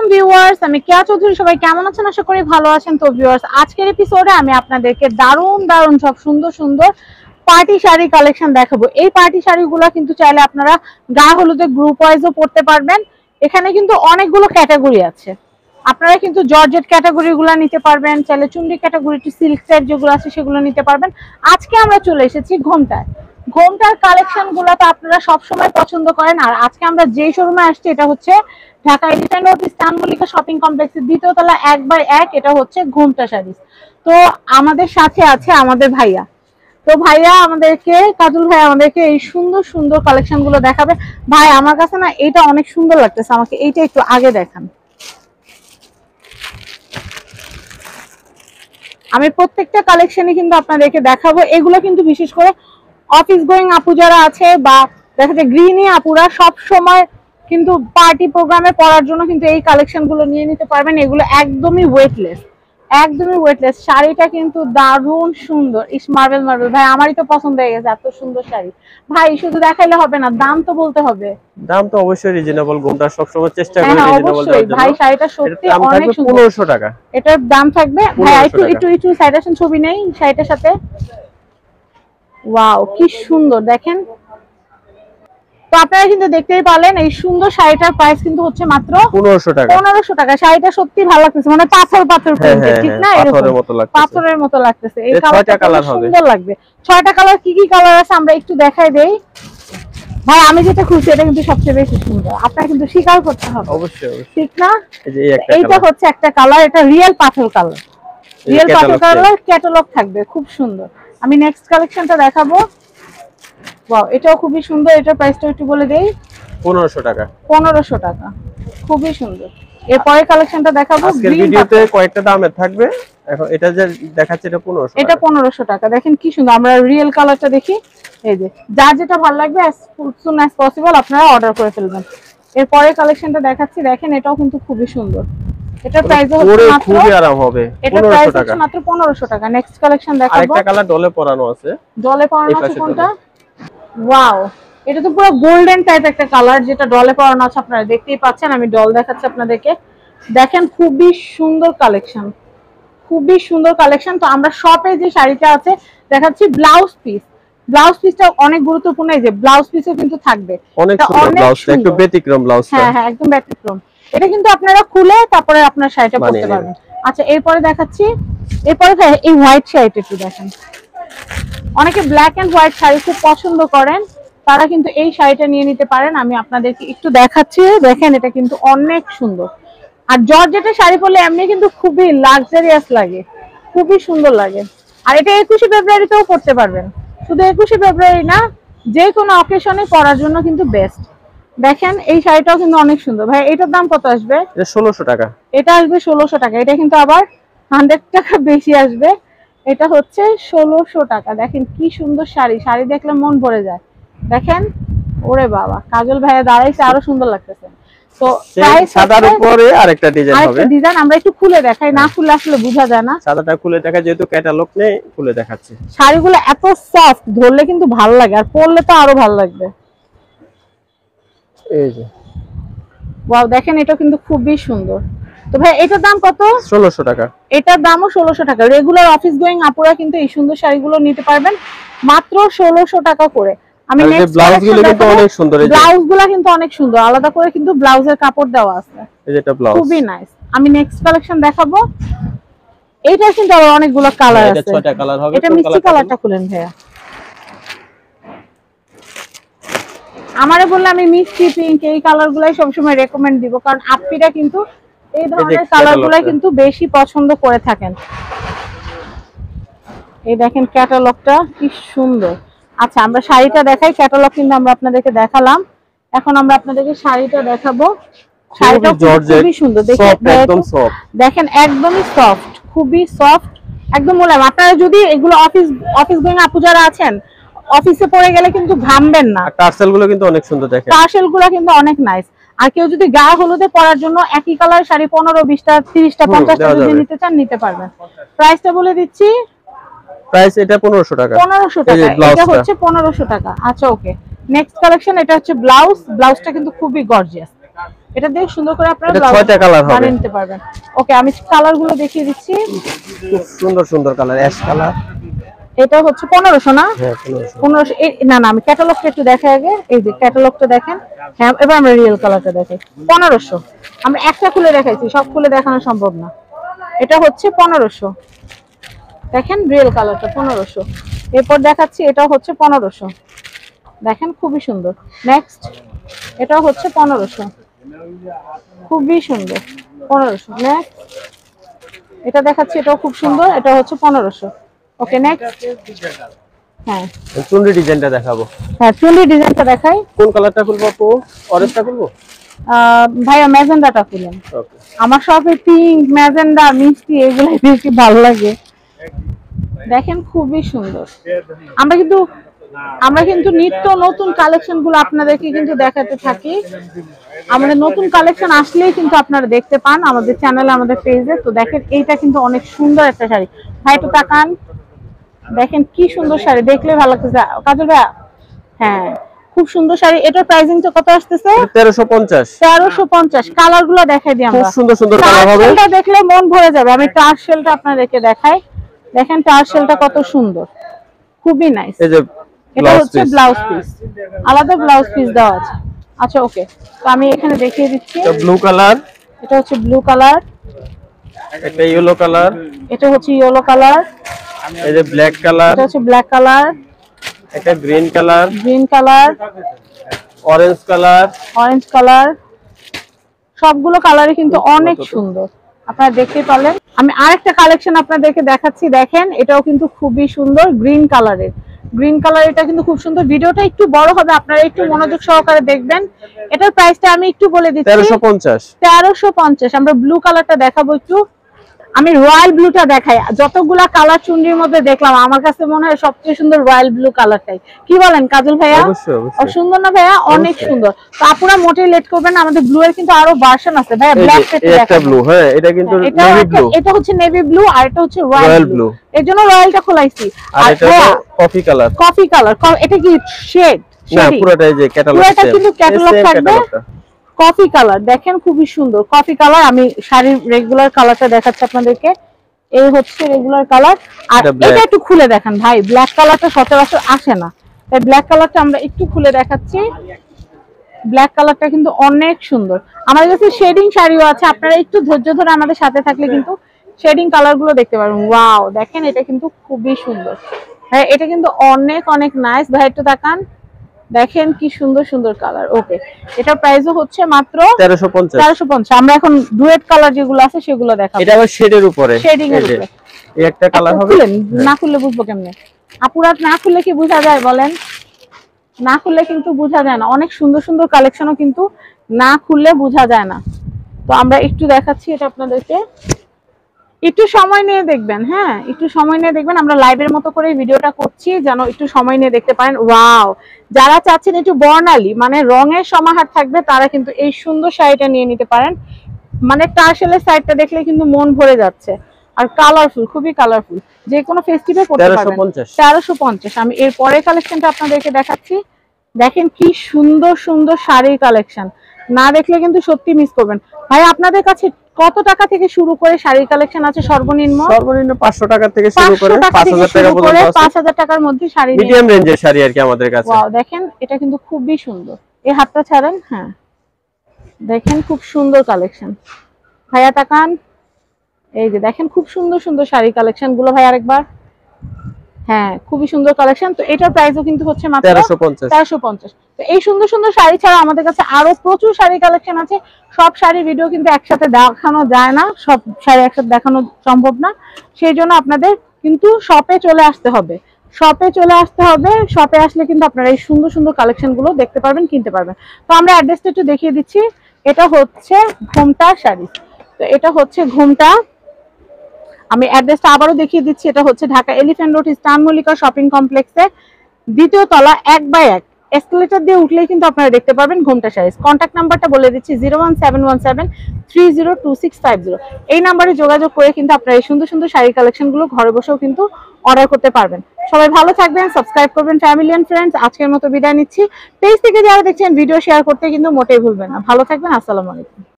আলাইকুম ভিউয়ার্স, আমি কেয়া চৌধুরী। সবাই কেমন আছেন? আশা করি ভালো আছেন। তো ভিউয়ার্স, আজকের এপিসোডে আমি আপনাদেরকে দারুণ সব সুন্দর পার্টি শাড়ি কালেকশন দেখাবো। এই পার্টি শাড়িগুলো কিন্তু চাইলে আপনারা গা হলুদে গ্রুপ ওয়াইজও পড়তে পারবেন। এখানে কিন্তু অনেকগুলো ক্যাটাগরি আছে। আপনারা কিন্তু জর্জেট ক্যাটাগরিগুলো নিতে পারবেন, চাইলে চুন্ডি ক্যাটাগরি, সিল্ক টাইপ যেগুলো আছে সেগুলো নিতে পারবেন। আজকে আমরা চলে এসেছি ঘোমটার কালেকশন গুলো তো আপনারা সবসময় পছন্দ করেন। আর আজকে আমরা যেই শোরুমে আসছি এটা হচ্ছে ঢাকা এলিফ্যান্ট রোড স্টান মল্লিকা শপিং কমপ্লেক্সের দ্বিতীয় তলা 1/1। এটা হচ্ছে ঘোমটা শাড়ি। তো আমাদের সাথে আছে আমাদের ভাইয়া। তো ভাইয়া আমাদেরকে, কাজল ভাই আমাদেরকে এই সুন্দর কালেকশন গুলো দেখাবে। ভাই আমার কাছে না এটা অনেক সুন্দর লাগতেছে, আমাকে এইটা একটু আগে দেখান। আমি প্রত্যেকটা কালেকশনই কিন্তু আপনাদেরকে দেখাবো। এগুলো কিন্তু বিশেষ করে অফিস গোয়িং আপু যারা আছে বা দেখা যায় গৃহিণী আপুরা সব সময় কিন্তু পার্টি প্রোগ্রামে পরার জন্য কিন্তু এই কালেকশন গুলো নিয়ে নিতে পারবেন। এগুলো একদমই ওয়েটলেস। শাড়িটা কিন্তু দারুণ সুন্দর। ইস মার্বেল ভাই, আমারই তো পছন্দ হয়ে গেছে, এত সুন্দর শাড়ি। ভাই শুধু দেখাইলে হবে না, দাম তো বলতে হবে। দাম তো অবশ্যই রিজনেবল, ঘোমটা সব সময় চেষ্টা করি রিজনেবল দেওয়ার জন্য। ভাই শাড়িটা সত্যি অনেক সুন্দর। 1500 টাকা এটার দাম থাকবে। ভাই একটু সাইডেশন ছবি নেই শাড়িটার সাথে। ওয়াও কি সুন্দর দেখেন। তো আপনারা কিন্তু দেখতেই পারলেন এই সুন্দর শাড়িটার প্রাইস কিন্তু হচ্ছে মাত্র 1500 টাকা। শাড়িটা সত্যি ভালো লাগতেছে, মানে পাথর প্রিন্টের, ঠিক না? পাথরের মতো লাগতেছে। এই কালারটা সুন্দর লাগবে। 6টা কালার। কি কি কালার আছে আমরা একটু দেখাই দেই। ভাই আমি যেটা খুঁজছি এটা কিন্তু সবচেয়ে বেশি সুন্দর, আপনারা কিন্তু স্বীকার করতে হবে। অবশ্যই ঠিক না? এইটা হচ্ছে একটা কালার, এটা রিয়েল পাথর কালার। রিয়েল পাথর কালার ক্যাটালগ থাকবে, খুব সুন্দর। আমি নেক্সট কালেকশনটা দেখাবো। ওয়াও এটাও খুবই সুন্দর। এটার প্রাইসটা একটু বলে দেই। 1500 টাকা। 1500 টাকা, খুবই সুন্দর। এরপরে কালেকশনটা দেখাবো। আজকের ভিডিওতে কয়েকটা দামে থাকবে। এখন এটা যে দেখাচ্ছে এটা 1500 টাকা। এটা 1500 টাকা। দেখেন কি সুন্দর। আমরা রিয়েল কালারটা দেখি। এই যে যার যেটা ভালো লাগবে as soon as possible আপনারা অর্ডার করে ফেলবেন। এরপরে কালেকশনটা দেখাচ্ছি। দেখেন এটাও কিন্তু খুবই সুন্দর। এটার প্রাইস হচ্ছে মাত্র, খুবই আরাম হবে, 1500 টাকা। মাত্র 1500 টাকা। নেক্সট কালেকশন দেখাবো। আরেকটা কালার ডলে পরানো আছে। কোনটা? ওয়াও এটা তো পুরো গোল্ডেন টাইপ একটা কালার, যেটা ডলে পরানো আছে। আপনারা দেখতেই পাচ্ছেন, আমি ডল দেখাচ্ছি আপনাদেরকে। দেখেন খুবই সুন্দর কালেকশন। তো আমরা শপে যে শাড়িটা আছে দেখাচ্ছি ব্লাউজ পিসটা অনেক গুরুত্বপূর্ণ। এই যে ব্লাউজ পিসও কিন্তু থাকবে, অনেক সুন্দর ব্লাউজটা, একটু ব্যতিক্রম ব্লাউজটা। হ্যাঁ একদম ব্যতিক্রম। এটা কিন্তু আপনারা খুলে তারপরে আপনার শাড়িটা পরতে পারবেন। আচ্ছা এরপরে দেখাচ্ছি। এরপরে এই হোয়াইট শাড়িটা একটু দেখেন। অনেকে ব্ল্যাক এন্ড হোয়াইট শাড়ি খুব পছন্দ করেন, তারা কিন্তু এই শাড়িটা নিয়ে নিতে পারেন। আমি আপনাদেরকে একটু দেখাচ্ছি। দেখেন এটা কিন্তু অনেক সুন্দর। আর জর্জেটের শাড়ি পরলে এমনি কিন্তু খুবই লাক্সারিয়াস লাগে, খুবই সুন্দর লাগে। আর এটা 21শে ফেব্রুয়ারিতেও পরতে পারবেন। শুধু 21শে ফেব্রুয়ারি না, যে কোনো অকেশনে পরার জন্য কিন্তু বেস্ট। দেখেন এই শাড়িটাও কিন্তু অনেক সুন্দর। ভাই এটার দাম কত আসবে? এটা 1600 টাকা। এটা আসবে 1600 টাকা। এটা কিন্তু আবার 100 টাকা বেশি আসবে। এটা হচ্ছে 1600 টাকা। দেখেন কি সুন্দর শাড়ি দেখলে মন ভরে যায়। দেখেন ওরে বাবা, কাজল ভাইয়া দাঁড়াইছে, আরো সুন্দর লাগতেছে। তো সাদার উপরে আরেকটা ডিজাইন হবে। আরেকটা ডিজাইন আমরা একটু খুলে দেখাই, না খুলে আসলে বোঝা যায় না। সাদাটা খুলে দেখা, যেহেতু ক্যাটালগ নেই খুলে দেখাচ্ছি। শাড়িগুলো এত সফট, ধরলে কিন্তু ভালো লাগে, আর পরলে তো আরো ভালো লাগবে। এই যে ওয়াও দেখেন এটা কিন্তু খুবই সুন্দর। তো ভাই এটার দাম কত? 1600 টাকা। এটার দামও 1600 টাকা। রেগুলার অফিস গোয়িং আপুরা কিন্তু এই সুন্দর শাড়িগুলো নিতে পারবেন মাত্র 1600 টাকা করে। আমি নেক্সট ব্লাউজগুলো কিন্তু অনেক সুন্দর। এই ব্লাউজগুলো কিন্তু অনেক সুন্দর, আলাদা করে কিন্তু ব্লাউজের কাপড় দেওয়া আছে। এই যে এটা ব্লাউজ, খুবই নাইস। আমি নেক্সট কালেকশন দেখাবো। এইটা কিন্তু আরো অনেকগুলো কালার আছে। এটা 6টা কালার হবে। এটা মিষ্টি কালারটা খুলেন ভাইয়া। আমারে বললে আমি মিষ্টি পিঙ্ক এই কালারগুলাই সবসময় রেকমেন্ড দিব, কারণ আপ্পিরা কিন্তু এই ধরনের কালারগুলাই কিন্তু বেশি পছন্দ করে থাকেন। এই দেখেন ক্যাটালগটা কি সুন্দর। আচ্ছা আমরা শাড়িটা দেখাই। ক্যাটালগ কিন্তু আমরা আপনাদেরকে দেখালাম, এখন আমরা আপনাদেরকে শাড়িটা দেখাবো। শাড়িটা খুবই সুন্দর। দেখেন একদমই সফট, খুবই সফট, একদম মোলায়েম। আপনারা যদি এগুলো অফিস গোয়িং আপু যারা আছেন, অফিসে পরে গেলে কিন্তু ঘামবেন না। টার্সেলগুলো কিন্তু অনেক সুন্দর। দেখেন টার্সেলগুলো কিন্তু অনেক নাইস। আর কেউ যদি গা হলুদে পরার জন্য একই কালার শাড়ি 15, 20টা, 30টা, 50টা যদি নিতে চান নিতে পারবেন। প্রাইসটা বলে দিচ্ছি। প্রাইস এটা 1500 টাকা। 1500 টাকা। এটা হচ্ছে 1500 টাকা। আচ্ছা ওকে। নেক্সট কালেকশন, এটা হচ্ছে ব্লাউজটা কিন্তু খুবই গর্জিয়াস। এটা দিয়ে সুন্দর করে আপনারা এটা 6টা কালার হবে, বানিয়ে নিতে পারবেন। ওকে, আমি কালার গুলো দেখিয়ে দিচ্ছি। খুব সুন্দর সুন্দর কালার, অ্যাশ কালার। এটা হচ্ছে 1500 না? হ্যাঁ 1500। না না, আমি ক্যাটালগটা একটু দেখাই আগে। এই যে ক্যাটালগটা দেখেন। হ্যাঁ, এবার আমরা রিয়েল কালারটা দেখাই। 1500। আমরা একটা খুলে দেখাইছি, সব খুলে দেখানো সম্ভব না। এটা হচ্ছে 1500। দেখেন রিয়েল কালারটা 1500। এরপর দেখাচ্ছি, এটা হচ্ছে 1500। দেখেন খুবই সুন্দর। নেক্সট, এটা হচ্ছে 1500, খুবই সুন্দর। 1500। নেক্সট, এটা দেখাচ্ছি, এটাও খুব সুন্দর, এটা হচ্ছে 1500। ওকে, নেক্সট। হ্যাঁ, চুনরি ডিজাইনটা দেখাবো। হ্যাঁ, চুনরি ডিজাইনটা দেখাই। কোন কালারটা খুলবো আপু? অরেঞ্জটা খুলবো? ভাইয়া ম্যাজেন্ডাটা খুলেন। ওকে। আমার সবে পিঙ্ক, ম্যাজেন্ডা, মিষ্টি এগুলাই বেশি ভালো লাগে। দেখেন খুবই সুন্দর। আমরা কিন্তু নিত্য নতুন কালেকশন গুলো আপনাদেরকে কিন্তু দেখাতে থাকি। আমাদের নতুন কালেকশন আসলেই কিন্তু আপনারা দেখতে পান আমাদের চ্যানেলে, আমাদের পেজে। তো দেখেন এইটা কিন্তু অনেক সুন্দর একটা শাড়ি। ভাই একটু তাকান, দেখেন কি সুন্দর শাড়ি, দেখলে ভালো লাগতেছে। কাজল ভাইয়া, হ্যাঁ খুব সুন্দর শাড়ি। এটার প্রাইসিংটা কত আসতেছে? 1350। 1350। কালার গুলো দেখাই দিই আমরা। খুব সুন্দর সুন্দর কালার হবে। টার্সেলটা দেখলে মন ভরে যাবে। আমি টার্সেলটা আপনাদেরকে দেখাই। দেখেন টার্সেলটা কত সুন্দর, খুবই নাইস। এই যে এটা হচ্ছে ব্লাউজ পিস, আলাদা ব্লাউজ পিস দেওয়া আছে। আচ্ছা ওকে, তো আমি এখানে দেখিয়ে দিচ্ছি। এটা ব্লু কালার, এটা হচ্ছে ব্লু কালার, এটা ইয়েলো কালার, এটা হচ্ছে ইয়েলো কালার, এই যে ব্ল্যাক কালার, এটা হচ্ছে ব্ল্যাক কালার, এটা green colour, green colour, orange colour, orange colour. সবগুলো কালারই কিন্তু অনেক সুন্দর, আপনারা দেখতে পারলেন। আমি আরেকটা কালেকশন আপনাদেরকে দেখাচ্ছি। দেখেন এটাও কিন্তু খুবই সুন্দর, গ্রিন কালারের। গ্রিন কালার, এটা কিন্তু খুব সুন্দর। ভিডিওটা একটু বড় হবে, আপনারা একটু মনোযোগ সহকারে দেখবেন। এটার প্রাইসটা আমি একটু বলে দিচ্ছি, 1350। 1350। আমরা ব্লু কালারটা দেখাবো একটু। আমি রয়্যাল ব্লুটা দেখাই। যতগুলা কালার চুনরির মধ্যে দেখলাম, আমার কাছে মনে হয় সবচেয়ে সুন্দর রয়্যাল ব্লু কালারটাই। কি বলেন কাজল ভাইয়া? অবশ্যই অবশ্যই। সুন্দর না ভাইয়া? অনেক সুন্দর। তো আপনারা মোটেই লেট করবেন না, আমাদের ব্লু এর কিন্তু আরো ভার্সন আছে ভাইয়া। ব্ল্যাক টা একটা ব্লু, হ্যাঁ এটা কিন্তু নেভি ব্লু। এটা হচ্ছে নেভি ব্লু, আর এটা হচ্ছে রয়্যাল ব্লু। এর জন্য রয়্যালটা খোলাইছি। আর এটা কফি কালার। কফি কালার, এটা কি শেড? না, পুরোটাই যে ক্যাটালগ, পুরোটা কিন্তু ক্যাটালগ থাকবে। কফি কালার, দেখেন খুবই সুন্দর কফি কালার। আমি শাড়ির রেগুলার কালারটা দেখাচ্ছি আপনাদেরকে। এই হচ্ছে রেগুলার কালার। আর এটা একটু খুলে দেখান ভাই, ব্ল্যাক কালারটা সচরাচর আসে না, তাই ব্ল্যাক কালারটা আমরা একটু খুলে দেখাচ্ছি। ব্ল্যাক কালারটা কিন্তু অনেক সুন্দর। আমাদের কাছে শেডিং শাড়িও আছে, আপনারা একটু ধৈর্য ধরে আমাদের সাথে থাকলে কিন্তু শেডিং কালার গুলো দেখতে পারবেন। ওয়াও, দেখেন এটা কিন্তু খুবই সুন্দর। হ্যাঁ, এটা কিন্তু অনেক অনেক নাইস। ভাই একটু তাকান, দেখেন কি সুন্দর সুন্দর কালার। ওকে, এটার প্রাইসও হচ্ছে মাত্র 1350। 1350। আমরা এখন ডুয়েট কালার যেগুলো আছে সেগুলো দেখাবো। এটা আবার শেডের উপরে, শেডিং এর উপরে। এই একটা কালার হবে। না খুললে বুঝবো কেমনে? আপুরা না খুললে কি বোঝা যায় বলেন? না খুললে কিন্তু বোঝা যায় না। অনেক সুন্দর সুন্দর কালেকশনও কিন্তু না খুললে বোঝা যায় না। তো আমরা একটু দেখাচ্ছি এটা আপনাদেরকে, একটু সময় নিয়ে দেখবেন। হ্যাঁ, একটু সময় নিয়ে দেখবেন। আমরা লাইভের মতো করে ভিডিওটা করছি, যেন একটু সময় নিয়ে দেখতে পারেন। ওয়াও, যারা চাচ্ছেন একটু বর্ণালী মানে রঙের সমাহার থাকবে, তারা কিন্তু এই সুন্দর শাড়িটা নিয়ে নিতে পারেন। মানে টার্সেলের সাইডটা দেখলে কিন্তু মন ভরে যাচ্ছে। আর কালারফুল, খুবই কালারফুল, যে কোনো ফেস্টিভে পড়তে পারবেন। 1350। আমি এর পরের কালেকশনটা আপনাদেরকে দেখাচ্ছি। দেখেন কি সুন্দর সুন্দর শাড়ির কালেকশন, না দেখলে কিন্তু সত্যি মিস করবেন। ভাই আপনাদের কাছে কত টাকা থেকে শুরু করে শাড়ির কালেকশন আছে? সর্বনিম্ন 500 টাকা থেকে শুরু করে 5000 টাকা পর্যন্ত আছে। 5000 টাকার মধ্যে শাড়ি, মিডিয়াম রেঞ্জের শাড়ি আর কি আমাদের কাছে। ওয়াও, দেখেন এটা কিন্তু খুবই সুন্দর। এই হাতটা ছাড়েন। হ্যাঁ, দেখেন খুব সুন্দর কালেকশন। ভাইয়া তাকান, এই যে দেখেন খুব সুন্দর সুন্দর শাড়ি কালেকশন গুলো। ভাই আরেকবার, হ্যাঁ খুবই সুন্দর কালেকশন। তো এটার প্রাইসও কিন্তু হচ্ছে মাত্র 1350। তো এই সুন্দর সুন্দর শাড়ি ছাড়া আমাদের কাছে আরো প্রচুর শাড়ি কালেকশন আছে। সব শাড়ি ভিডিও কিন্তু একসাথে দেখানো যায় না, সব শাড়ি একসাথে দেখানো সম্ভব না। সেই জন্য আপনাদের কিন্তু শপে চলে আসতে হবে। শপে আসলে কিন্তু আপনারা এই সুন্দর সুন্দর কালেকশন গুলো দেখতে পারবেন, কিনতে পারবেন। তো আমরা অ্যাড্রেসটা একটু দেখিয়ে দিচ্ছি। এটা হচ্ছে ঘুমটা শাড়ি। তো এটা হচ্ছে ঘুমটা, আমি অ্যাড্রেসটা আবারও দেখিয়ে দিচ্ছি। এটা হচ্ছে Dhaka elephant road eastern Mallika shopping কমপ্লেক্সে 2য় তলা 1/1 এসকেলেটর দিয়ে উঠলেই কিন্তু আপনারা দেখতে পাবেন ঘুমটা শাড়িজ। কন্ট্যাক্ট নাম্বারটা বলে দিচ্ছি 01717302650। এই নাম্বারে যোগাযোগ করে কিন্তু আপনারা এই সুন্দর সুন্দর শাড়ি কালেকশন গুলো ঘরে বসেও কিন্তু অর্ডার করতে পারবেন। সবাই ভালো থাকবেন, সাবস্ক্রাইব করবেন ফ্যামিলি এন্ড ফ্রেন্ডস। আজকের মতো বিদায় নিচ্ছি। পেজ থেকে যারা দেখছেন ভিডিও শেয়ার করতে কিন্তু মোটেই ভুলবেন না। ভালো থাকবেন, আসসালামু আলাইকুম।